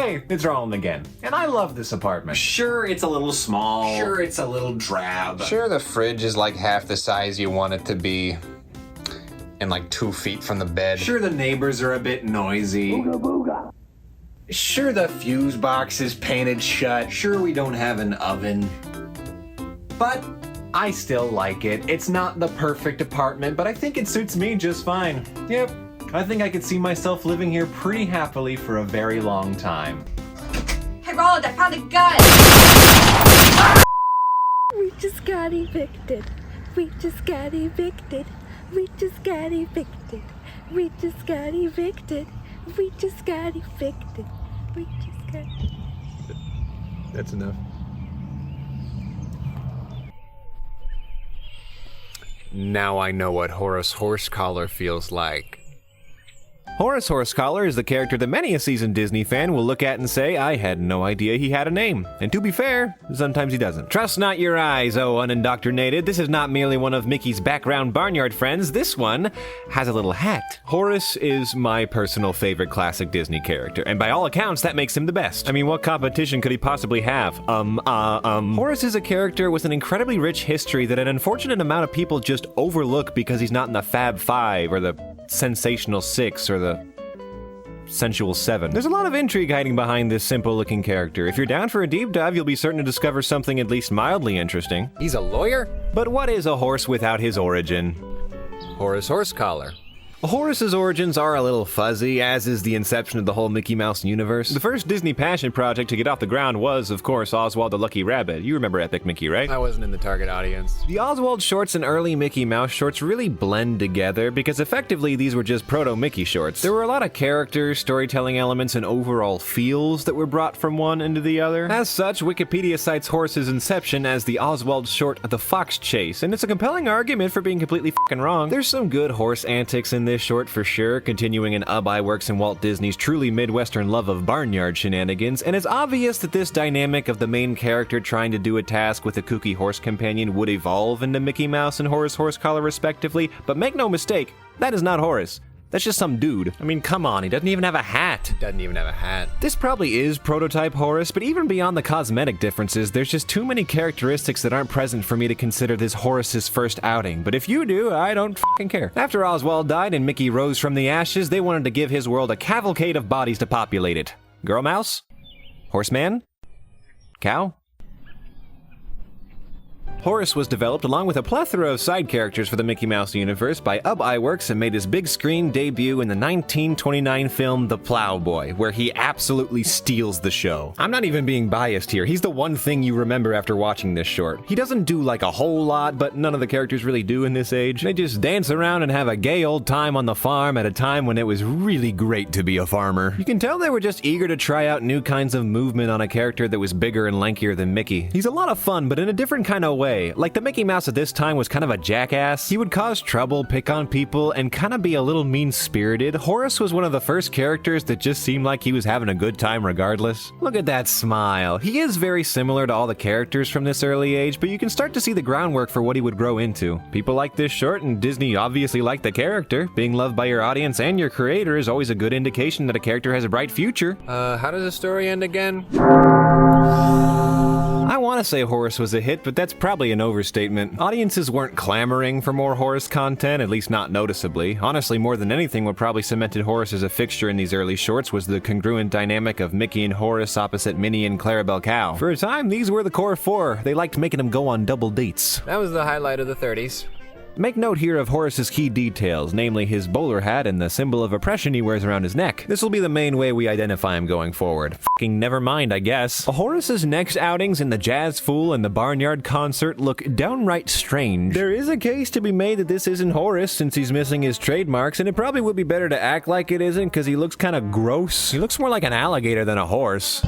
Hey, it's Roland again. And I love this apartment. Sure, it's a little small. Sure, it's a little drab. Sure, the fridge is like half the size you want it to be, and like 2 feet from the bed. Sure, the neighbors are a bit noisy. Booga booga. Sure, the fuse box is painted shut. Sure, we don't have an oven. But I still like it. It's not the perfect apartment, but I think it suits me just fine. Yep, I think I could see myself living here pretty happily for a very long time. Hey Roland, I found a gun! We just got evicted. We just got evicted. We just got evicted. We just got evicted. We just got evicted. We just got... That's enough. Now I know what Horace Horsecollar feels like. Horace Horsecollar is the character that many a seasoned Disney fan will look at and say, I had no idea he had a name. And to be fair, sometimes he doesn't. Trust not your eyes, oh unindoctrinated. This is not merely one of Mickey's background barnyard friends. This one has a little hat. Horace is my personal favorite classic Disney character, and by all accounts, that makes him the best. I mean, what competition could he possibly have? Horace is a character with an incredibly rich history that an unfortunate amount of people just overlook because he's not in the Fab Five or the Sensational Six or the Sensual 7. There's a lot of intrigue hiding behind this simple-looking character. If you're down for a deep dive, you'll be certain to discover something at least mildly interesting. He's a lawyer? But what is a horse without his origin? Horace Horsecollar. Horace's origins are a little fuzzy, as is the inception of the whole Mickey Mouse universe. The first Disney passion project to get off the ground was, of course, Oswald the Lucky Rabbit. You remember Epic Mickey, right? I wasn't in the target audience. The Oswald shorts and early Mickey Mouse shorts really blend together because effectively these were just proto-Mickey shorts. There were a lot of characters, storytelling elements, and overall feels that were brought from one into the other. As such, Wikipedia cites Horace's inception as the Oswald short The Fox Chase, and it's a compelling argument for being completely fucking wrong. There's some good horse antics in this short for sure, continuing in Iwerks and Walt Disney's truly Midwestern love of barnyard shenanigans, and it's obvious that this dynamic of the main character trying to do a task with a kooky horse companion would evolve into Mickey Mouse and Horace Horsecollar respectively, but make no mistake, that is not Horace. That's just some dude. I mean, come on, he doesn't even have a hat. Doesn't even have a hat. This probably is prototype Horace, but even beyond the cosmetic differences, there's just too many characteristics that aren't present for me to consider this Horace's first outing. But if you do, I don't fucking care. After Oswald died and Mickey rose from the ashes, they wanted to give his world a cavalcade of bodies to populate it. Girl Mouse? Horseman? Cow? Horace was developed along with a plethora of side characters for the Mickey Mouse universe by Iwerks and made his big screen debut in the 1929 film The Plowboy, where he absolutely steals the show. I'm not even being biased here, he's the one thing you remember after watching this short. He doesn't do like a whole lot, but none of the characters really do in this age. They just dance around and have a gay old time on the farm at a time when it was really great to be a farmer. You can tell they were just eager to try out new kinds of movement on a character that was bigger and lankier than Mickey. He's a lot of fun, but in a different kind of way. Like the Mickey Mouse at this time was kind of a jackass. He would cause trouble, pick on people, and kind of be a little mean-spirited. Horace was one of the first characters that just seemed like he was having a good time regardless. Look at that smile. He is very similar to all the characters from this early age, but you can start to see the groundwork for what he would grow into. People like this short, and Disney obviously liked the character. Being loved by your audience and your creator is always a good indication that a character has a bright future. How does the story end again? I want to say Horace was a hit, but that's probably an overstatement. Audiences weren't clamoring for more Horace content, at least not noticeably. Honestly, more than anything, what probably cemented Horace as a fixture in these early shorts was the congruent dynamic of Mickey and Horace opposite Minnie and Clarabelle Cow. For a time, these were the core four. They liked making them go on double dates. That was the highlight of the 30s. Make note here of Horace's key details, namely his bowler hat and the symbol of oppression he wears around his neck. This will be the main way we identify him going forward. Fucking never mind, I guess. Horace's next outings in the Jazz Fool and the Barnyard Concert look downright strange. There is a case to be made that this isn't Horace since he's missing his trademarks, and it probably would be better to act like it isn't because he looks kind of gross. He looks more like an alligator than a horse.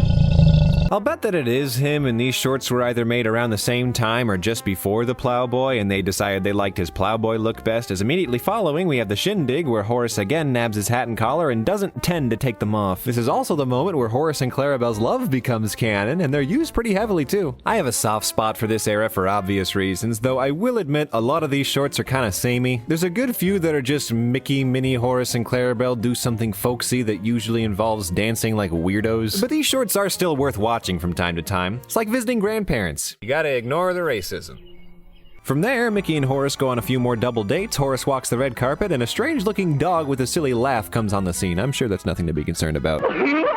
I'll bet that it is him, and these shorts were either made around the same time or just before the Plowboy, and they decided they liked his Plowboy look best, as immediately following we have the shindig where Horace again nabs his hat and collar and doesn't tend to take them off. This is also the moment where Horace and Clarabelle's love becomes canon, and they're used pretty heavily too. I have a soft spot for this era for obvious reasons, though I will admit a lot of these shorts are kinda samey. There's a good few that are just Mickey, Minnie, Horace, and Clarabelle do something folksy that usually involves dancing like weirdos, but these shorts are still worth watching from time to time. It's like visiting grandparents. You gotta ignore the racism. From there, Mickey and Horace go on a few more double dates, Horace walks the red carpet, and a strange-looking dog with a silly laugh comes on the scene. I'm sure that's nothing to be concerned about.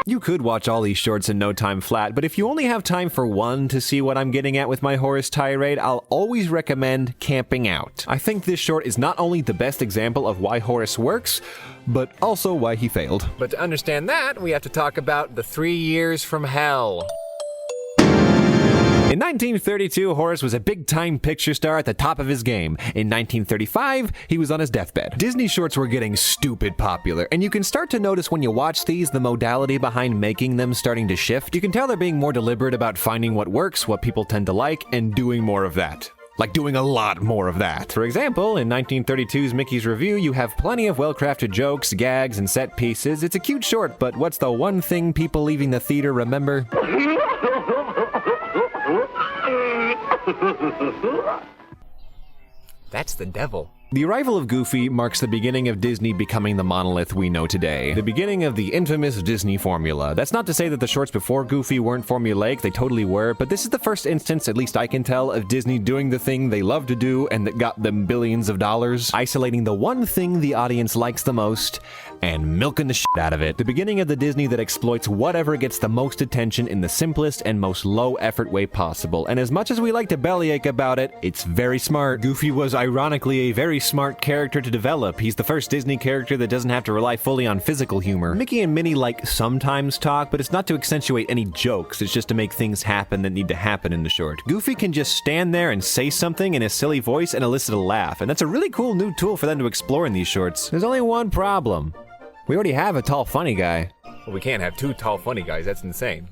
You could watch all these shorts in no time flat, but if you only have time for one to see what I'm getting at with my Horace tirade, I'll always recommend Camping Out. I think this short is not only the best example of why Horace works, but also why he failed. But to understand that, we have to talk about the 3 years from hell. In 1932, Horace was a big-time picture star at the top of his game. In 1935, he was on his deathbed. Disney shorts were getting stupid popular, and you can start to notice when you watch these the modality behind making them starting to shift. You can tell they're being more deliberate about finding what works, what people tend to like, and doing more of that. Like doing a lot more of that. For example, in 1932's Mickey's Review, you have plenty of well-crafted jokes, gags, and set pieces. It's a cute short, but what's the one thing people leaving the theater remember? That's the devil. The arrival of Goofy marks the beginning of Disney becoming the monolith we know today. The beginning of the infamous Disney formula. That's not to say that the shorts before Goofy weren't formulaic, they totally were, but this is the first instance, at least I can tell, of Disney doing the thing they love to do and that got them billions of dollars, isolating the one thing the audience likes the most, and milking the shit out of it. The beginning of the Disney that exploits whatever gets the most attention in the simplest and most low-effort way possible, and as much as we like to bellyache about it, it's very smart. Goofy was ironically a very smart character to develop. He's the first Disney character that doesn't have to rely fully on physical humor. Mickey and Minnie sometimes talk, but it's not to accentuate any jokes, it's just to make things happen that need to happen in the short. Goofy can just stand there and say something in a silly voice and elicit a laugh, and that's a really cool new tool for them to explore in these shorts. There's only one problem. We already have a tall funny guy. Well, we can't have two tall funny guys, that's insane.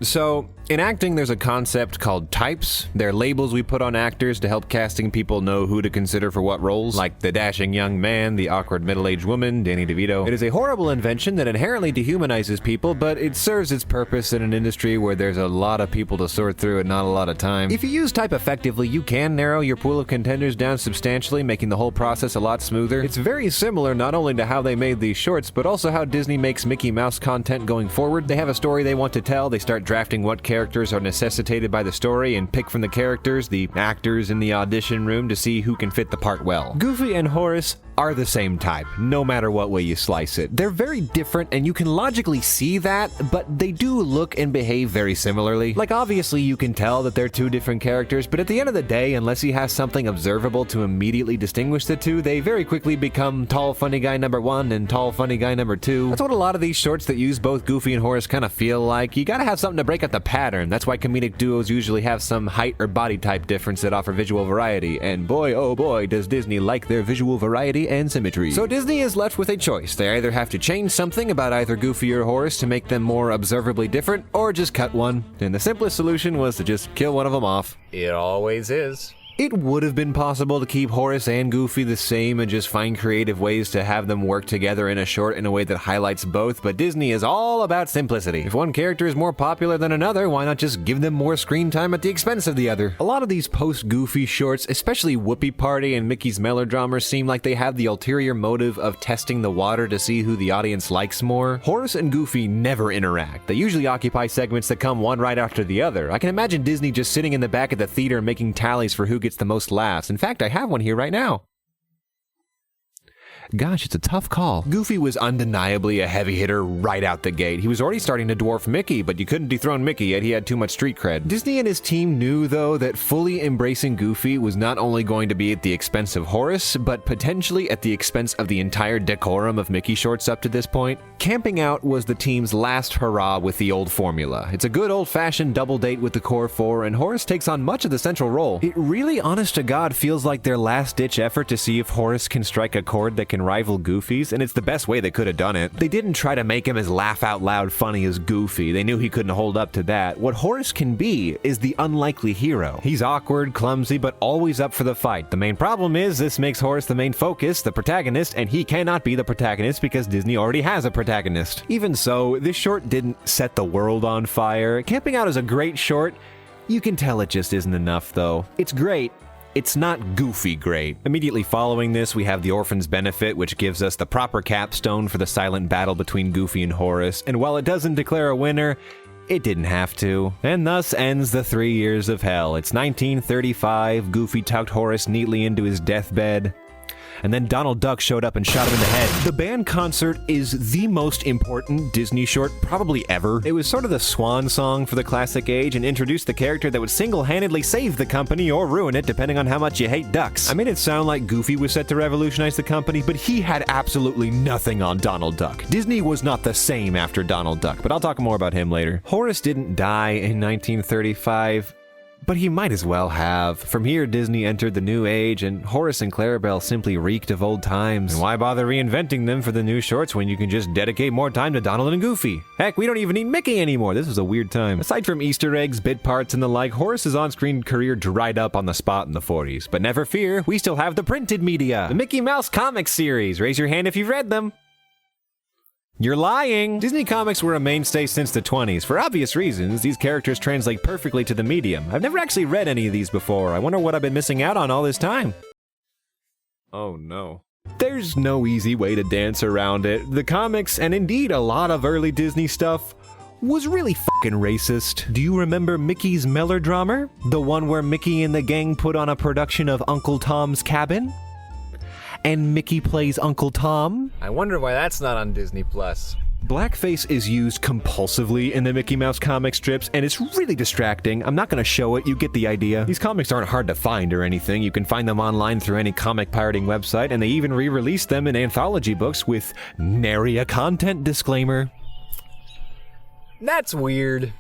So, in acting, there's a concept called types. They're labels we put on actors to help casting people know who to consider for what roles, like the dashing young man, the awkward middle-aged woman, Danny DeVito. It is a horrible invention that inherently dehumanizes people, but it serves its purpose in an industry where there's a lot of people to sort through and not a lot of time. If you use type effectively, you can narrow your pool of contenders down substantially, making the whole process a lot smoother. It's very similar not only to how they made these shorts, but also how Disney makes Mickey Mouse content going forward. They have a story they want to tell, they start drafting what characters are necessitated by the story and pick from the characters, the actors in the audition room to see who can fit the part well. Goofy and Horace are the same type, no matter what way you slice it. They're very different, and you can logically see that, but they do look and behave very similarly. Like, obviously you can tell that they're two different characters, but at the end of the day, unless he has something observable to immediately distinguish the two, they very quickly become tall funny guy number 1 and tall funny guy number 2. That's what a lot of these shorts that use both Goofy and Horace kind of feel like. You gotta have something to break up the pattern. That's why comedic duos usually have some height or body type difference that offer visual variety, and boy oh boy does Disney like their visual variety and symmetry. So Disney is left with a choice. They either have to change something about either Goofy or Horace to make them more observably different, or just cut one. And the simplest solution was to just kill one of them off. It always is. It would have been possible to keep Horace and Goofy the same and just find creative ways to have them work together in a short in a way that highlights both, but Disney is all about simplicity. If one character is more popular than another, why not just give them more screen time at the expense of the other? A lot of these post-Goofy shorts, especially Whoopie Party and Mickey's Melodrama, seem like they have the ulterior motive of testing the water to see who the audience likes more. Horace and Goofy never interact. They usually occupy segments that come one right after the other. I can imagine Disney just sitting in the back of the theater making tallies for who gets the most laughs. In fact, I have one here right now. Gosh, it's a tough call. Goofy was undeniably a heavy hitter right out the gate. He was already starting to dwarf Mickey, but you couldn't dethrone Mickey, yet he had too much street cred. Disney and his team knew, though, that fully embracing Goofy was not only going to be at the expense of Horace, but potentially at the expense of the entire decorum of Mickey shorts up to this point. Camping Out was the team's last hurrah with the old formula. It's a good old-fashioned double date with the core four, and Horace takes on much of the central role. It really, honest to God, feels like their last-ditch effort to see if Horace can strike a chord that can and rival Goofies, and it's the best way they could have done it. They didn't try to make him as laugh-out-loud funny as Goofy. They knew he couldn't hold up to that. What Horace can be is the unlikely hero. He's awkward, clumsy, but always up for the fight. The main problem is this makes Horace the main focus, the protagonist, and he cannot be the protagonist because Disney already has a protagonist. Even so, this short didn't set the world on fire. Camping Out is a great short. You can tell it just isn't enough, though. It's great. It's not Goofy great. Immediately following this, we have The Orphan's Benefit, which gives us the proper capstone for the silent battle between Goofy and Horace, and while it doesn't declare a winner, it didn't have to. And thus ends the 3 years of hell. It's 1935, Goofy tucked Horace neatly into his deathbed, and then Donald Duck showed up and shot him in the head. The band concert is the most important Disney short probably ever. It was sort of the swan song for the classic age and introduced the character that would single-handedly save the company or ruin it depending on how much you hate ducks. I made it sound like Goofy was set to revolutionize the company, but he had absolutely nothing on Donald Duck. Disney was not the same after Donald Duck, but I'll talk more about him later. Horace didn't die in 1935. But he might as well have. From here, Disney entered the new age, and Horace and Clarabelle simply reeked of old times. And why bother reinventing them for the new shorts when you can just dedicate more time to Donald and Goofy? Heck, we don't even need Mickey anymore. This was a weird time. Aside from Easter eggs, bit parts, and the like, Horace's on-screen career dried up on the spot in the 40s. But never fear, we still have the printed media. The Mickey Mouse comics series. Raise your hand if you've read them. You're lying! Disney comics were a mainstay since the 20s. For obvious reasons, these characters translate perfectly to the medium. I've never actually read any of these before. I wonder what I've been missing out on all this time. Oh no. There's no easy way to dance around it. The comics, and indeed a lot of early Disney stuff, was really fucking racist. Do you remember Mickey's Melodrama? The one where Mickey and the gang put on a production of Uncle Tom's Cabin? And Mickey plays Uncle Tom? I wonder why that's not on Disney+. Blackface is used compulsively in the Mickey Mouse comic strips, and it's really distracting. I'm not gonna show it, you get the idea. These comics aren't hard to find or anything. You can find them online through any comic pirating website, and they even re-released them in anthology books with nary a content disclaimer. That's weird.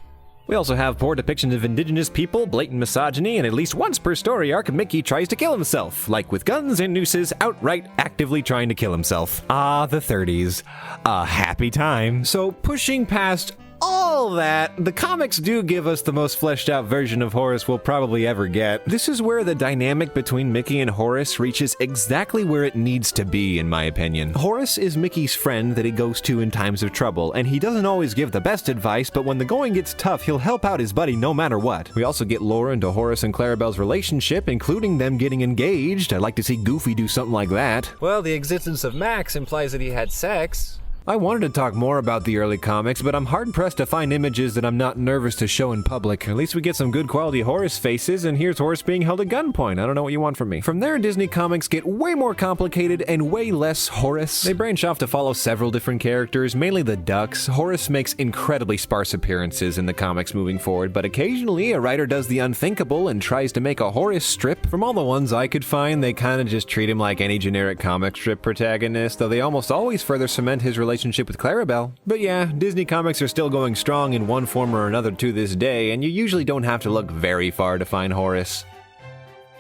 We also have poor depictions of indigenous people, blatant misogyny, and at least once per story arc, Mickey tries to kill himself, like with guns and nooses, outright actively trying to kill himself. Ah, the 30s. A happy time. So, pushing past all that, the comics do give us the most fleshed out version of Horace we'll probably ever get. This is where the dynamic between Mickey and Horace reaches exactly where it needs to be, in my opinion. Horace is Mickey's friend that he goes to in times of trouble, and he doesn't always give the best advice, but when the going gets tough, he'll help out his buddy no matter what. We also get lore into Horace and Clarabelle's relationship, including them getting engaged. I'd like to see Goofy do something like that. Well, the existence of Max implies that he had sex. I wanted to talk more about the early comics, but I'm hard-pressed to find images that I'm not nervous to show in public. At least we get some good quality Horace faces, and here's Horace being held at gunpoint. I don't know what you want from me. From there, Disney comics get way more complicated and way less Horace. They branch off to follow several different characters, mainly the ducks. Horace makes incredibly sparse appearances in the comics moving forward, but occasionally a writer does the unthinkable and tries to make a Horace strip. From all the ones I could find, they kinda just treat him like any generic comic strip protagonist, though they almost always further cement his relationship with Clarabelle. But yeah, Disney comics are still going strong in one form or another to this day, and you usually don't have to look very far to find Horace.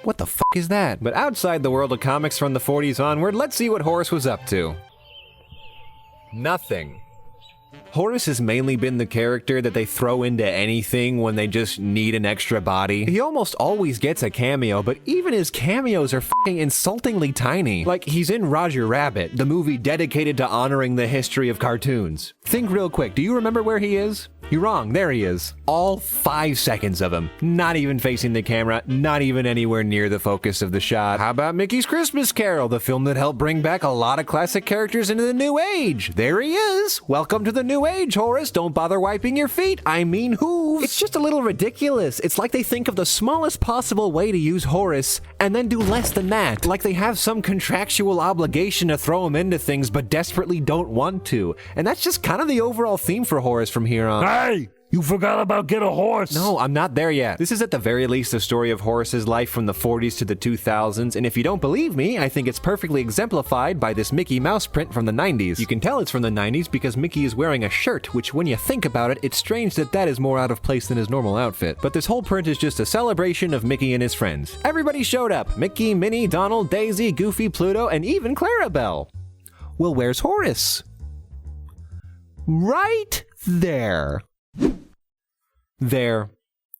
What the fuck is that? But outside the world of comics from the 40s onward, let's see what Horace was up to. Nothing. Horace has mainly been the character that they throw into anything when they just need an extra body. He almost always gets a cameo, but even his cameos are fucking insultingly tiny. Like, he's in Roger Rabbit, the movie dedicated to honoring the history of cartoons. Think real quick, do you remember where he is? You're wrong, there he is. All 5 seconds of him. Not even facing the camera, not even anywhere near the focus of the shot. How about Mickey's Christmas Carol, the film that helped bring back a lot of classic characters into the new age? There he is. Welcome to the new age, Horace. Don't bother wiping your feet. I mean hooves. It's just a little ridiculous. It's like they think of the smallest possible way to use Horace and then do less than that. Like they have some contractual obligation to throw him into things but desperately don't want to. And that's just kind of the overall theme for Horace from here on. Hey! You forgot about Get a Horse! No, I'm not there yet. This is at the very least a story of Horace's life from the 40s to the 2000s, and if you don't believe me, I think it's perfectly exemplified by this Mickey Mouse print from the 90s. You can tell it's from the 90s because Mickey is wearing a shirt, which when you think about it, it's strange that that is more out of place than his normal outfit. But this whole print is just a celebration of Mickey and his friends. Everybody showed up. Mickey, Minnie, Donald, Daisy, Goofy, Pluto, and even Clarabelle. Well, where's Horace? Right there. There,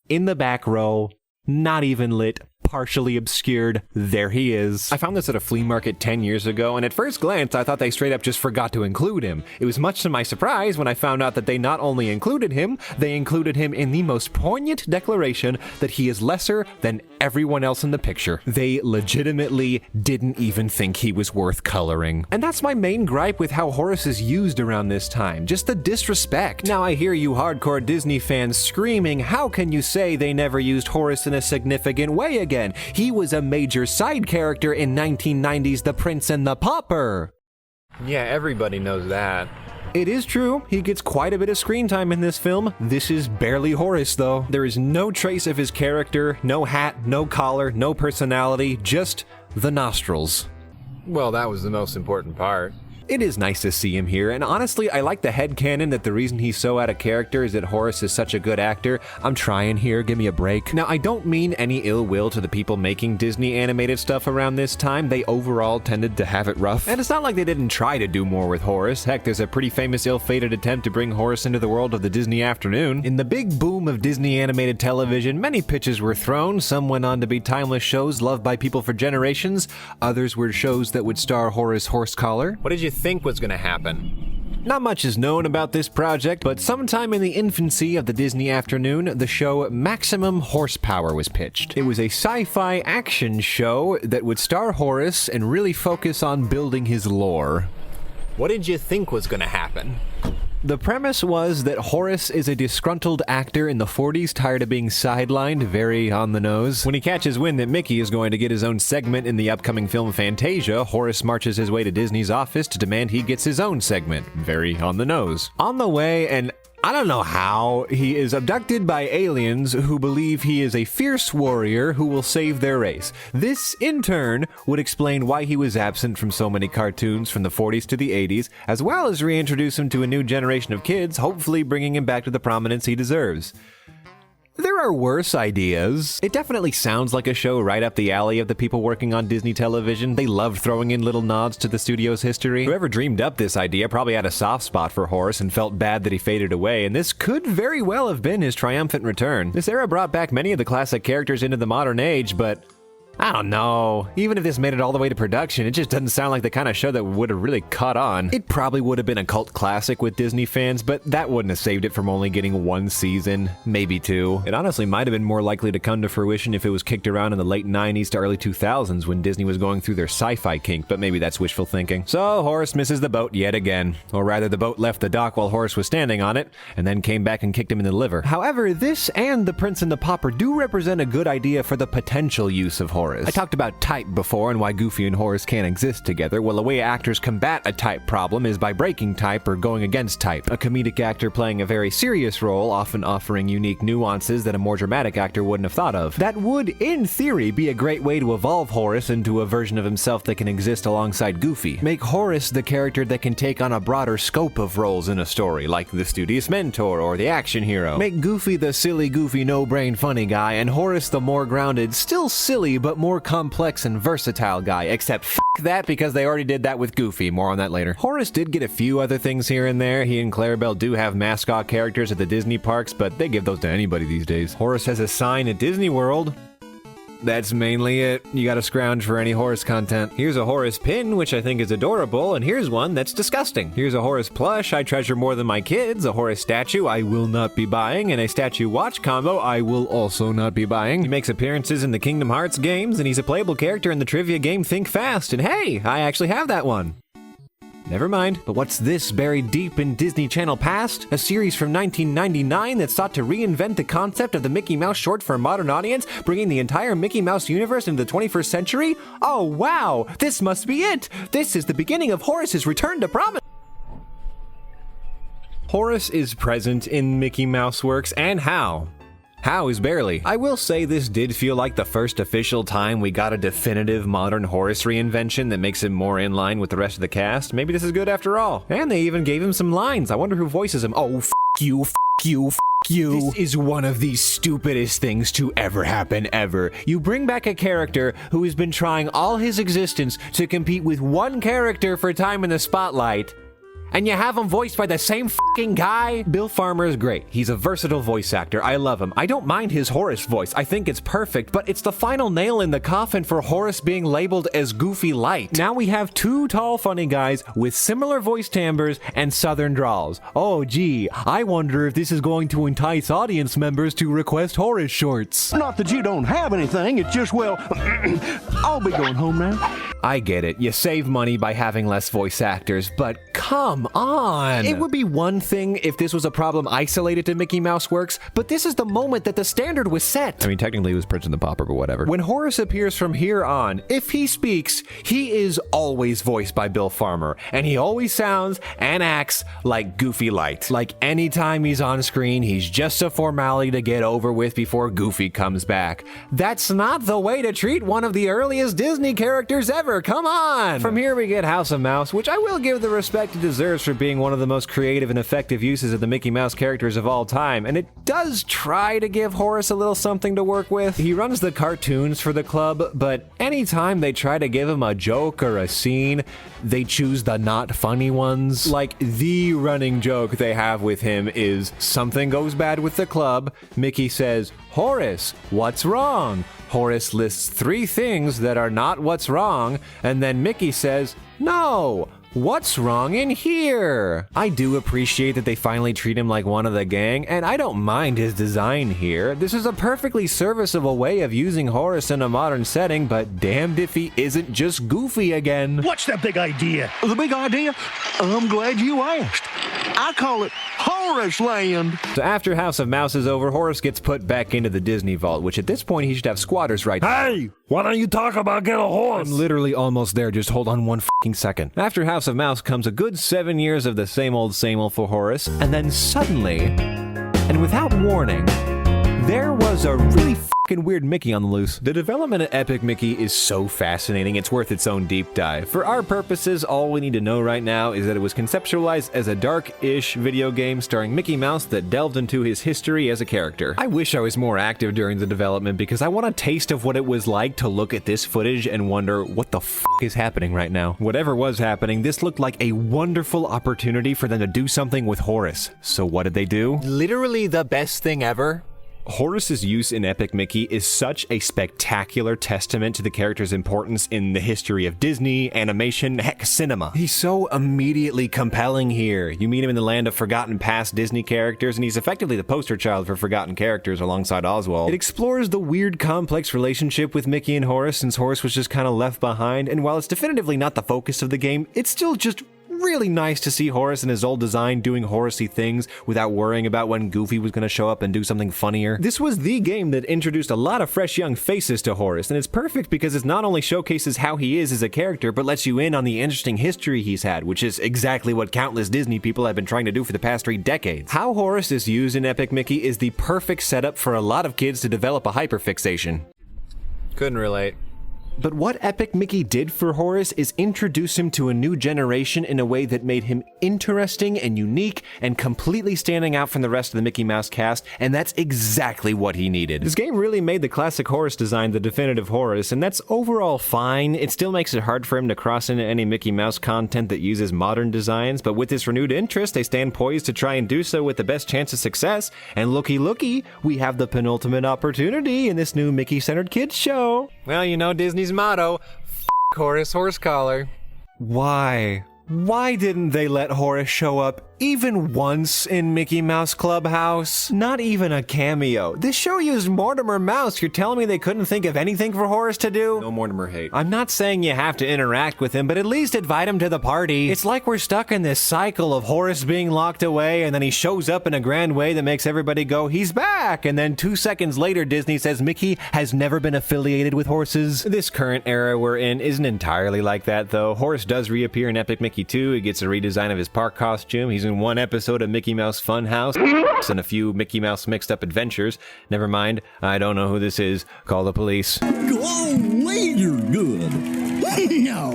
in the back row, not even lit, partially obscured, there he is. I found this at a flea market 10 years ago, and at first glance I thought they straight up just forgot to include him. It was much to my surprise when I found out that they not only included him, they included him in the most poignant declaration that he is lesser than everyone else in the picture. They legitimately didn't even think he was worth coloring. And that's my main gripe with how Horace is used around this time, just the disrespect. Now I hear you hardcore Disney fans screaming, how can you say they never used Horace in a significant way again? He was a major side character in 1990's The Prince and the Pauper. Yeah, everybody knows that. It is true, he gets quite a bit of screen time in this film. This is barely Horace, though. There is no trace of his character, no hat, no collar, no personality, just the nostrils. Well, that was the most important part. It is nice to see him here, and honestly, I like the headcanon that the reason he's so out of character is that Horace is such a good actor. I'm trying here, give me a break. Now, I don't mean any ill will to the people making Disney animated stuff around this time. They overall tended to have it rough. And it's not like they didn't try to do more with Horace. Heck, there's a pretty famous ill-fated attempt to bring Horace into the world of the Disney afternoon. In the big boom of Disney animated television, many pitches were thrown. Some went on to be timeless shows loved by people for generations. Others were shows that would star Horace Horsecollar. What did you think was gonna happen? Not much is known about this project, but sometime in the infancy of the Disney afternoon, the show Maximum Horsepower was pitched. It was a sci-fi action show that would star Horace and really focus on building his lore. What did you think was gonna happen? The premise was that Horace is a disgruntled actor in the 40s, tired of being sidelined, very on the nose. When he catches wind that Mickey is going to get his own segment in the upcoming film Fantasia, Horace marches his way to Disney's office to demand he gets his own segment, very on the nose. On the way, and I don't know how, he is abducted by aliens who believe he is a fierce warrior who will save their race. This, in turn, would explain why he was absent from so many cartoons from the 40s to the 80s, as well as reintroduce him to a new generation of kids, hopefully bringing him back to the prominence he deserves. There are worse ideas. It definitely sounds like a show right up the alley of the people working on Disney television. They loved throwing in little nods to the studio's history. Whoever dreamed up this idea probably had a soft spot for Horace and felt bad that he faded away, and this could very well have been his triumphant return. This era brought back many of the classic characters into the modern age, but I don't know. Even if this made it all the way to production, it just doesn't sound like the kind of show that would have really caught on. It probably would have been a cult classic with Disney fans, but that wouldn't have saved it from only getting one season, maybe two. It honestly might have been more likely to come to fruition if it was kicked around in the late 90s to early 2000s when Disney was going through their sci-fi kink, but maybe that's wishful thinking. So Horace misses the boat yet again. Or rather, the boat left the dock while Horace was standing on it, and then came back and kicked him in the liver. However, this and The Prince and the Pauper do represent a good idea for the potential use of Horace. I talked about type before and why Goofy and Horace can't exist together. Well, the way actors combat a type problem is by breaking type or going against type. A comedic actor playing a very serious role, often offering unique nuances that a more dramatic actor wouldn't have thought of. That would, in theory, be a great way to evolve Horace into a version of himself that can exist alongside Goofy. Make Horace the character that can take on a broader scope of roles in a story, like the studious mentor or the action hero. Make Goofy the silly, goofy, no-brain funny guy, and Horace the more grounded, still silly, but more complex and versatile guy, except f*** that because they already did that with Goofy. More on that later. Horace did get a few other things here and there. He and Clarabelle do have mascot characters at the Disney parks, but they give those to anybody these days. Horace has a sign at Disney World. That's mainly it. You gotta scrounge for any Horace content. Here's a Horace pin, which I think is adorable, and here's one that's disgusting. Here's a Horace plush I treasure more than my kids, a Horace statue I will not be buying, and a statue watch combo I will also not be buying. He makes appearances in the Kingdom Hearts games, and he's a playable character in the trivia game Think Fast, and hey, I actually have that one. Never mind. But what's this buried deep in Disney Channel past? A series from 1999 that sought to reinvent the concept of the Mickey Mouse short for a modern audience, bringing the entire Mickey Mouse universe into the 21st century? Oh wow! This must be it! This is the beginning of Horace's return to prominence! Horace is present in Mickey Mouse works, and how? How is barely. I will say this did feel like the first official time we got a definitive modern Horace reinvention that makes him more in line with the rest of the cast. Maybe this is good after all. And they even gave him some lines. I wonder who voices him. Oh, f*** you, f*** you, f*** you. This is one of the stupidest things to ever happen, ever. You bring back a character who has been trying all his existence to compete with one character for time in the spotlight, and you have him voiced by the same fucking guy? Bill Farmer is great. He's a versatile voice actor. I love him. I don't mind his Horace voice. I think it's perfect, but it's the final nail in the coffin for Horace being labeled as Goofy Light. Now we have two tall, funny guys with similar voice timbres and southern drawls. Oh, gee, I wonder if this is going to entice audience members to request Horace shorts. Not that you don't have anything, it's just, well, I'll be going home now. I get it. You save money by having less voice actors, but come on. It would be one thing if this was a problem isolated to Mickey Mouse Works, but this is the moment that the standard was set. I mean, technically it was Prince and the Pauper, but whatever. When Horace appears from here on, if he speaks, he is always voiced by Bill Farmer, and he always sounds and acts like Goofy Light. Like anytime he's on screen, he's just a formality to get over with before Goofy comes back. That's not the way to treat one of the earliest Disney characters ever. Come on! From here we get House of Mouse, which I will give the respect it deserves for being one of the most creative and effective uses of the Mickey Mouse characters of all time, and it does try to give Horace a little something to work with. He runs the cartoons for the club, but anytime they try to give him a joke or a scene, they choose the not funny ones. Like, the running joke they have with him is something goes bad with the club, Mickey says, "Horace, what's wrong?" Horace lists 3 things that are not what's wrong, and then Mickey says, "No, what's wrong in here?" I do appreciate that they finally treat him like one of the gang, and I don't mind his design here. This is a perfectly serviceable way of using Horace in a modern setting, but damned if he isn't just Goofy again. What's the big idea? The big idea? I'm glad you asked. I call it Horace Land. So after House of Mouse is over, Horace gets put back into the Disney Vault, which at this point he should have squatters' rights. Hey, why don't you talk about get a horse? I'm literally almost there, just hold on one fucking second. After House of Mouse comes a good 7 years of the same old for Horace, and then suddenly, and without warning, there was a really fucking weird Mickey on the loose. The development of Epic Mickey is so fascinating, it's worth its own deep dive. For our purposes, all we need to know right now is that it was conceptualized as a dark-ish video game starring Mickey Mouse that delved into his history as a character. I wish I was more active during the development because I want a taste of what it was like to look at this footage and wonder what the is happening right now. Whatever was happening, this looked like a wonderful opportunity for them to do something with Horace. So what did they do? Literally the best thing ever. Horace's use in Epic Mickey is such a spectacular testament to the character's importance in the history of Disney, animation, heck, cinema. He's so immediately compelling here. You meet him in the land of forgotten past Disney characters, and he's effectively the poster child for forgotten characters alongside Oswald. It explores the weird, complex relationship with Mickey and Horace, since Horace was just kind of left behind, and while it's definitively not the focus of the game, it's still just really nice to see Horace in his old design doing Horace-y things without worrying about when Goofy was going to show up and do something funnier. This was the game that introduced a lot of fresh young faces to Horace, and it's perfect because it not only showcases how he is as a character, but lets you in on the interesting history he's had, which is exactly what countless Disney people have been trying to do for the past 3 decades. How Horace is used in Epic Mickey is the perfect setup for a lot of kids to develop a hyperfixation. Couldn't relate. But what Epic Mickey did for Horace is introduce him to a new generation in a way that made him interesting and unique and completely standing out from the rest of the Mickey Mouse cast, and that's exactly what he needed. This game really made the classic Horace design the definitive Horace, and that's overall fine. It still makes it hard for him to cross into any Mickey Mouse content that uses modern designs, but with this renewed interest, they stand poised to try and do so with the best chance of success, and looky, we have the penultimate opportunity in this new Mickey-centered kids show. Well, you know Disney's motto, Horace Horsecollar. Why? Why didn't they let Horace show up even once in Mickey Mouse Clubhouse? Not even a cameo. This show used Mortimer Mouse. You're telling me they couldn't think of anything for Horace to do? No Mortimer hate. I'm not saying you have to interact with him, but at least invite him to the party. It's like we're stuck in this cycle of Horace being locked away, and then he shows up in a grand way that makes everybody go, he's back! And then 2 seconds later, Disney says Mickey has never been affiliated with horses. This current era we're in isn't entirely like that, though. Horace does reappear in Epic Mickey 2. He gets a redesign of his park costume. He's in one episode of Mickey Mouse Funhouse and a few Mickey Mouse mixed up adventures. Never mind, I don't know who this is. Call the police. Oh, wait, you're good. No.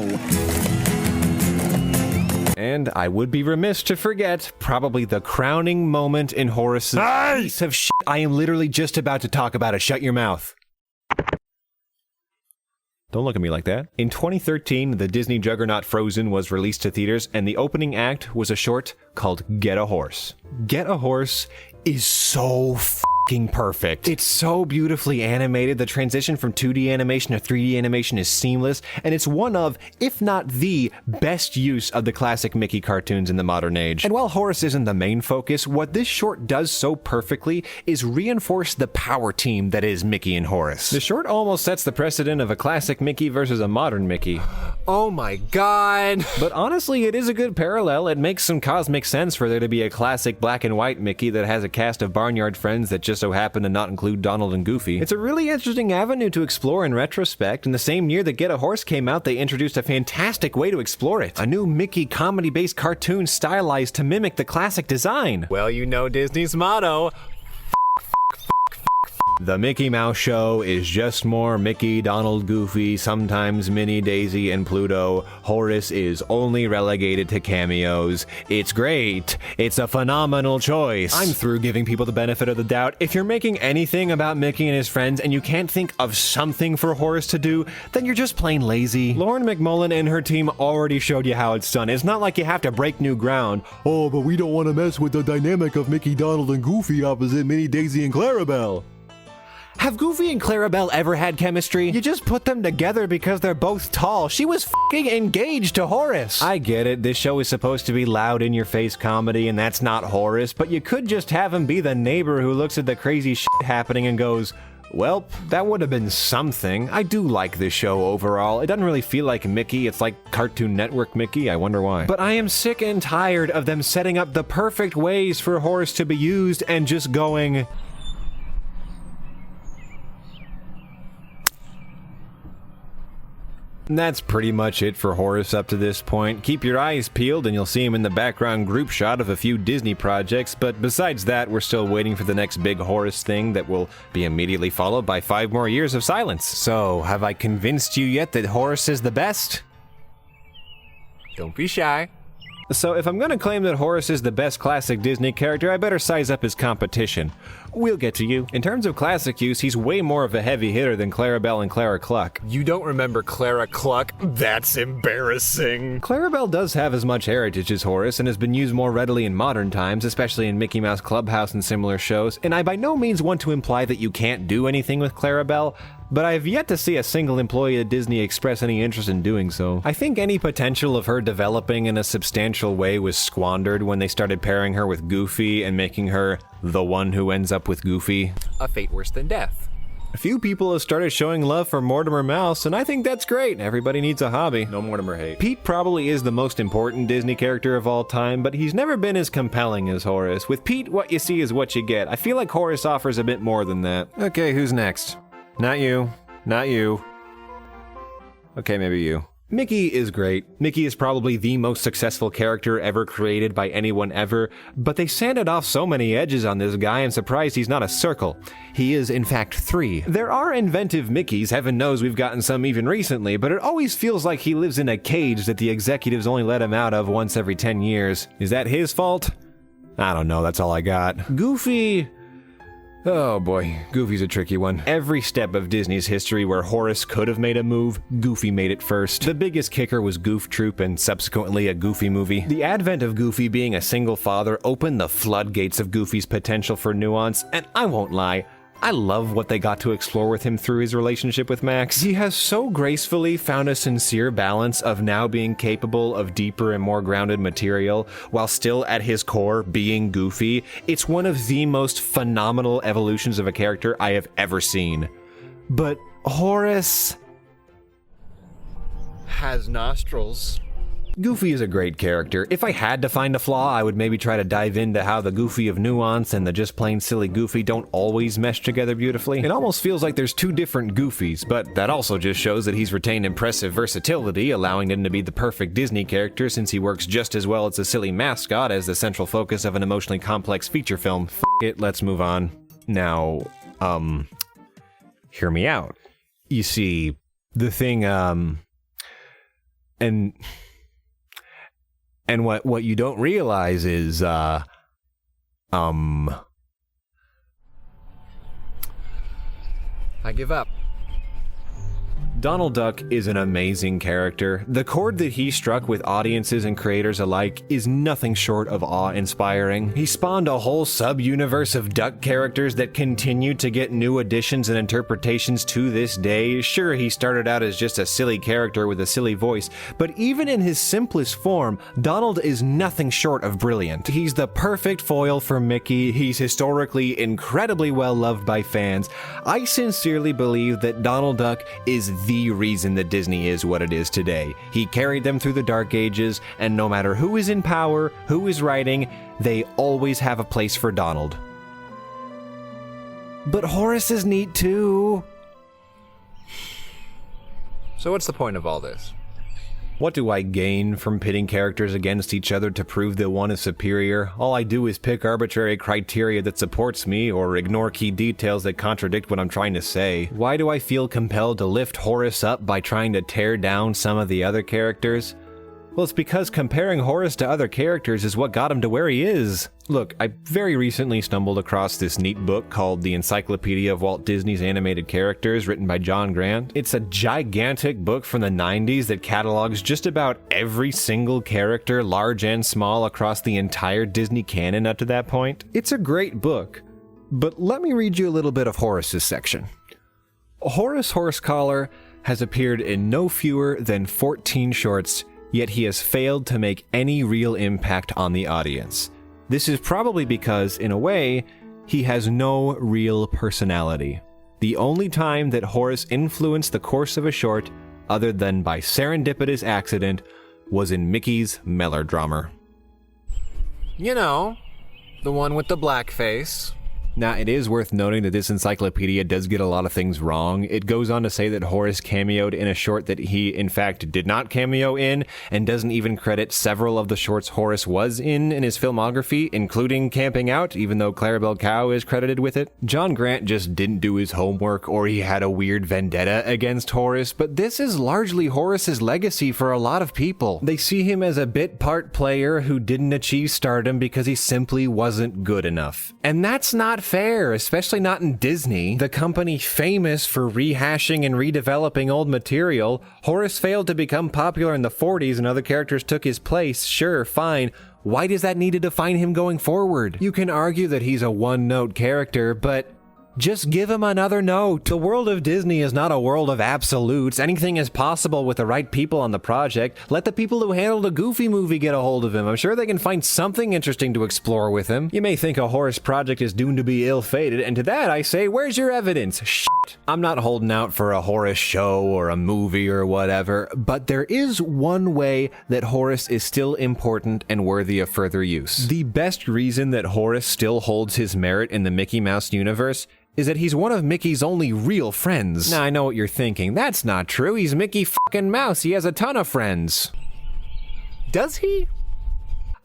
And I would be remiss to forget probably the crowning moment in Horace's piece of shit. I am literally just about to talk about it. Shut your mouth. Don't look at me like that. In 2013, the Disney juggernaut Frozen was released to theaters, and the opening act was a short called Get a Horse. Get a Horse is so fucking perfect. It's so beautifully animated. The transition from 2D animation to 3D animation is seamless, and it's one of, if not the, best use of the classic Mickey cartoons in the modern age. And while Horace isn't the main focus, what this short does so perfectly is reinforce the power team that is Mickey and Horace. The short almost sets the precedent of a classic Mickey versus a modern Mickey. Oh my god! But honestly, it is a good parallel. It makes some cosmic sense for there to be a classic black and white Mickey that has a cast of barnyard friends that just so happen to not include Donald and Goofy. It's a really interesting avenue to explore in retrospect, and the same year that Get a Horse came out, they introduced a fantastic way to explore it. A new Mickey comedy-based cartoon stylized to mimic the classic design. Well, you know Disney's motto. The Mickey Mouse Show is just more Mickey, Donald, Goofy, sometimes Minnie, Daisy, and Pluto. Horace is only relegated to cameos. It's great. It's a phenomenal choice. I'm through giving people the benefit of the doubt. If you're making anything about Mickey and his friends and you can't think of something for Horace to do, then you're just plain lazy. Lauren McMullen and her team already showed you how it's done. It's not like you have to break new ground. Oh, but we don't want to mess with the dynamic of Mickey, Donald, and Goofy opposite Minnie, Daisy, and Clarabelle. Have Goofy and Clarabelle ever had chemistry? You just put them together because they're both tall. She was f***ing engaged to Horace. I get it, this show is supposed to be loud in-your-face comedy, and that's not Horace, but you could just have him be the neighbor who looks at the crazy shit happening and goes, well, that would have been something. I do like this show overall. It doesn't really feel like Mickey, it's like Cartoon Network Mickey, I wonder why. But I am sick and tired of them setting up the perfect ways for Horace to be used and just going... That's pretty much it for Horace up to this point. Keep your eyes peeled and you'll see him in the background group shot of a few Disney projects, but besides that, we're still waiting for the next big Horace thing that will be immediately followed by 5 more years of silence. So, have I convinced you yet that Horace is the best? Don't be shy. So if I'm gonna claim that Horace is the best classic Disney character, I better size up his competition. We'll get to you. In terms of classic use, he's way more of a heavy hitter than Clarabelle and Clara Cluck. You don't remember Clara Cluck? That's embarrassing. Clarabelle does have as much heritage as Horace and has been used more readily in modern times, especially in Mickey Mouse Clubhouse and similar shows, and I by no means want to imply that you can't do anything with Clarabelle, but I've yet to see a single employee at Disney express any interest in doing so. I think any potential of her developing in a substantial way was squandered when they started pairing her with Goofy and making her the one who ends up with Goofy. A fate worse than death. A few people have started showing love for Mortimer Mouse, and I think that's great. Everybody needs a hobby. No Mortimer hate. Pete probably is the most important Disney character of all time, but he's never been as compelling as Horace. With Pete, what you see is what you get. I feel like Horace offers a bit more than that. Okay, who's next? Not you. Not you. Okay, maybe you. Mickey is great. Mickey is probably the most successful character ever created by anyone ever, but they sanded off so many edges on this guy, I'm surprised he's not a circle. He is, in fact, 3. There are inventive Mickeys, heaven knows we've gotten some even recently, but it always feels like he lives in a cage that the executives only let him out of once every 10 years. Is that his fault? I don't know, that's all I got. Goofy... Oh boy, Goofy's a tricky one. Every step of Disney's history where Horace could have made a move, Goofy made it first. The biggest kicker was Goof Troop and subsequently a Goofy movie. The advent of Goofy being a single father opened the floodgates of Goofy's potential for nuance, and I won't lie, I love what they got to explore with him through his relationship with Max. He has so gracefully found a sincere balance of now being capable of deeper and more grounded material, while still at his core being Goofy. It's one of the most phenomenal evolutions of a character I have ever seen. But Horace has nostrils. Goofy is a great character. If I had to find a flaw, I would maybe try to dive into how the Goofy of nuance and the just plain silly Goofy don't always mesh together beautifully. It almost feels like there's 2 different Goofys, but that also just shows that he's retained impressive versatility, allowing him to be the perfect Disney character since he works just as well as a silly mascot as the central focus of an emotionally complex feature film. F it, let's move on. Now, hear me out. You see, the thing, And what you don't realize is, I give up. Donald Duck is an amazing character. The chord that he struck with audiences and creators alike is nothing short of awe-inspiring. He spawned a whole sub-universe of Duck characters that continue to get new additions and interpretations to this day. Sure, he started out as just a silly character with a silly voice, but even in his simplest form, Donald is nothing short of brilliant. He's the perfect foil for Mickey. He's historically incredibly well-loved by fans. I sincerely believe that Donald Duck is the reason that Disney is what it is today. He carried them through the Dark Ages, and no matter who is in power, who is writing, they always have a place for Donald. But Horace is neat too. So what's the point of all this? What do I gain from pitting characters against each other to prove that one is superior? All I do is pick arbitrary criteria that supports me, or ignore key details that contradict what I'm trying to say. Why do I feel compelled to lift Horace up by trying to tear down some of the other characters? Well, it's because comparing Horace to other characters is what got him to where he is. Look, I very recently stumbled across this neat book called The Encyclopedia of Walt Disney's Animated Characters, written by John Grant. It's a gigantic book from the 90s that catalogs just about every single character, large and small, across the entire Disney canon up to that point. It's a great book, but let me read you a little bit of Horace's section. Horace Horsecollar has appeared in no fewer than 14 shorts, yet he has failed to make any real impact on the audience. This is probably because, in a way, he has no real personality. The only time that Horace influenced the course of a short, other than by serendipitous accident, was in Mickey's Melodramer. You know, the one with the black face. Now, it is worth noting that this encyclopedia does get a lot of things wrong. It goes on to say that Horace cameoed in a short that he, in fact, did not cameo in, and doesn't even credit several of the shorts Horace was in his filmography, including Camping Out, even though Clarabelle Cow is credited with it. John Grant just didn't do his homework, or he had a weird vendetta against Horace, but this is largely Horace's legacy for a lot of people. They see him as a bit part player who didn't achieve stardom because he simply wasn't good enough. And that's not fair, especially not in Disney, the company famous for rehashing and redeveloping old material. Horace failed to become popular in the 40s and other characters took his place. Sure, fine. Why does that need to define him going forward? You can argue that he's a one-note character, but just give him another note. The world of Disney is not a world of absolutes. Anything is possible with the right people on the project. Let the people who handled a Goofy movie get a hold of him. I'm sure they can find something interesting to explore with him. You may think a Horace project is doomed to be ill-fated, and to that I say, where's your evidence? Shit. I'm not holding out for a Horace show or a movie or whatever, but there is one way that Horace is still important and worthy of further use. The best reason that Horace still holds his merit in the Mickey Mouse universe is that he's one of Mickey's only real friends. Now, I know what you're thinking. That's not true. He's Mickey fucking Mouse. He has a ton of friends. Does he?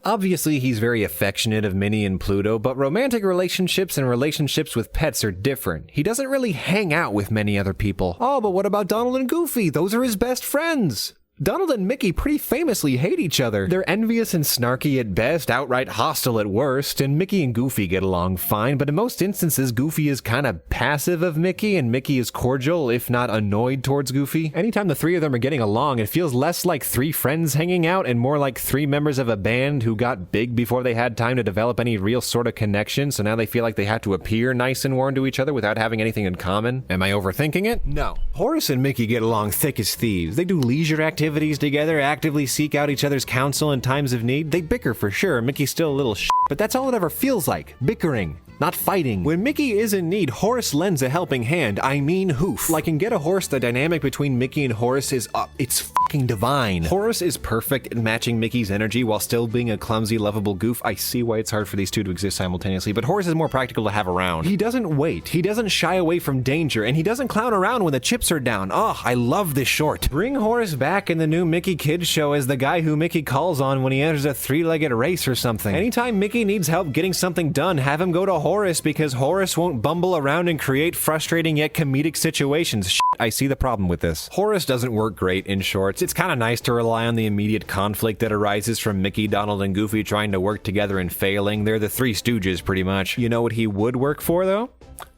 Obviously, he's very affectionate of Minnie and Pluto, but romantic relationships and relationships with pets are different. He doesn't really hang out with many other people. Oh, but what about Donald and Goofy? Those are his best friends. Donald and Mickey pretty famously hate each other. They're envious and snarky at best, outright hostile at worst, and Mickey and Goofy get along fine, but in most instances, Goofy is kind of passive of Mickey, and Mickey is cordial, if not annoyed towards Goofy. Anytime the three of them are getting along, it feels less like three friends hanging out and more like three members of a band who got big before they had time to develop any real sort of connection, so now they feel like they have to appear nice and warm to each other without having anything in common. Am I overthinking it? No. Horace and Mickey get along thick as thieves. They do leisure activities together, actively seek out each other's counsel in times of need. They bicker for sure. Mickey's still a little but that's all it ever feels like. Bickering, not fighting. When Mickey is in need, Horace lends a helping hand. I mean hoof. Like in Get a Horse, the dynamic between Mickey and Horace is it's fucking divine. Horace is perfect at matching Mickey's energy while still being a clumsy, lovable goof. I see why it's hard for these two to exist simultaneously, but Horace is more practical to have around. He doesn't wait, he doesn't shy away from danger, and he doesn't clown around when the chips are down. Oh, I love this short. Bring Horace back in the new Mickey Kids show as the guy who Mickey calls on when he enters a three-legged race or something. Anytime Mickey needs help getting something done, have him go to Horace because Horace won't bumble around and create frustrating yet comedic situations. Shit, I see the problem with this. Horace doesn't work great in shorts. It's kind of nice to rely on the immediate conflict that arises from Mickey, Donald, and Goofy trying to work together and failing. They're the Three Stooges, pretty much. You know what he would work for, though?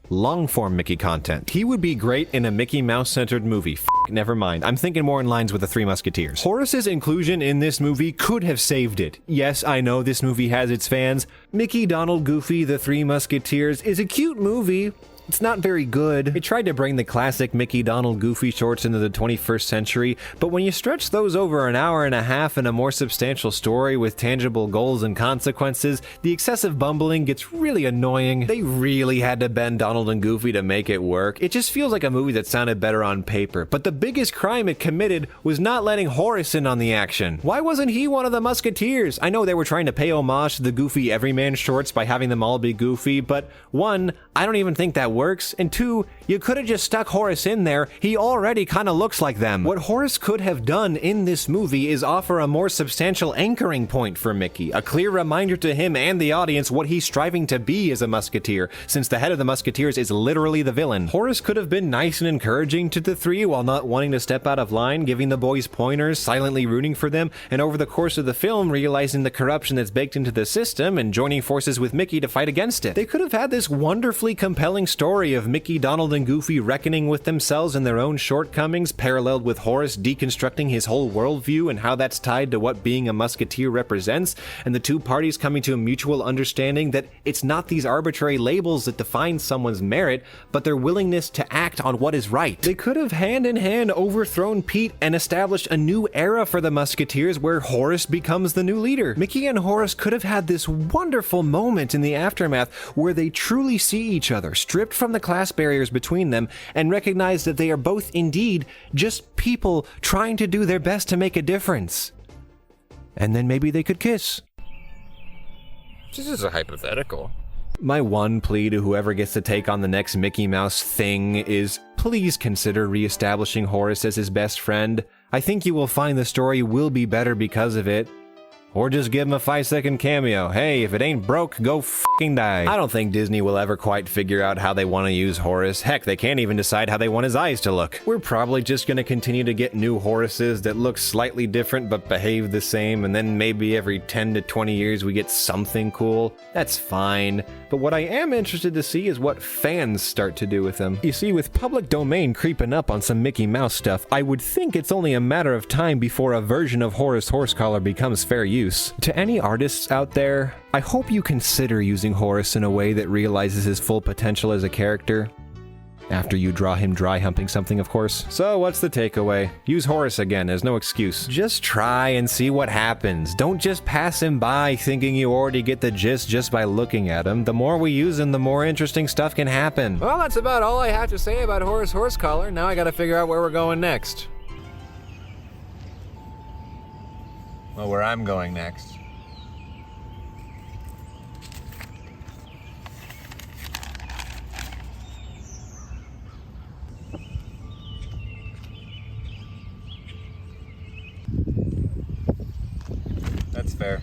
Long-form Mickey content. He would be great in a Mickey Mouse-centered movie. Never mind. I'm thinking more in lines with the Three Musketeers. Horace's inclusion in this movie could have saved it. Yes, I know this movie has its fans. Mickey, Donald, Goofy, the Three Musketeers is a cute movie. It's not very good. It tried to bring the classic Mickey, Donald, Goofy shorts into the 21st century, but when you stretch those over an hour and a half in a more substantial story with tangible goals and consequences, the excessive bumbling gets really annoying. They really had to bend Donald and Goofy to make it work. It just feels like a movie that sounded better on paper, but the biggest crime it committed was not letting Horace in on the action. Why wasn't he one of the Musketeers? I know they were trying to pay homage to the Goofy Everyman shorts by having them all be Goofy, but one, I don't even think that works, and two, you could have just stuck Horace in there. He already kind of looks like them. What Horace could have done in this movie is offer a more substantial anchoring point for Mickey, a clear reminder to him and the audience what he's striving to be as a Musketeer, since the head of the Musketeers is literally the villain. Horace could have been nice and encouraging to the three while not wanting to step out of line, giving the boys pointers, silently rooting for them, and over the course of the film realizing the corruption that's baked into the system and joining forces with Mickey to fight against it. They could have had this wonderfully compelling story of Mickey, Donald, and Goofy reckoning with themselves and their own shortcomings, paralleled with Horace deconstructing his whole worldview and how that's tied to what being a Musketeer represents, and the two parties coming to a mutual understanding that it's not these arbitrary labels that define someone's merit, but their willingness to act on what is right. They could have hand in hand overthrown Pete and established a new era for the Musketeers where Horace becomes the new leader. Mickey and Horace could have had this wonderful moment in the aftermath where they truly see each other, stripped from the class barriers between them, and recognize that they are both indeed just people trying to do their best to make a difference. And then maybe they could kiss. This is a hypothetical. My one plea to whoever gets to take on the next Mickey Mouse thing is please consider reestablishing Horace as his best friend. I think you will find the story will be better because of it. Or just give him a 5-second cameo. Hey, if it ain't broke, go f***ing die. I don't think Disney will ever quite figure out how they want to use Horace. Heck, they can't even decide how they want his eyes to look. We're probably just gonna continue to get new Horaces that look slightly different but behave the same, and then maybe every 10 to 20 years we get something cool. That's fine. But what I am interested to see is what fans start to do with them. You see, with public domain creeping up on some Mickey Mouse stuff, I would think it's only a matter of time before a version of Horace Horsecollar becomes fair use. To any artists out there, I hope you consider using Horace in a way that realizes his full potential as a character. After you draw him dry humping something, of course. So what's the takeaway? Use Horace again, there's no excuse. Just try and see what happens. Don't just pass him by thinking you already get the gist just by looking at him. The more we use him, the more interesting stuff can happen. Well, that's about all I have to say about Horace Horsecollar. Now I gotta figure out where we're going next. Well, where I'm going next. That's fair.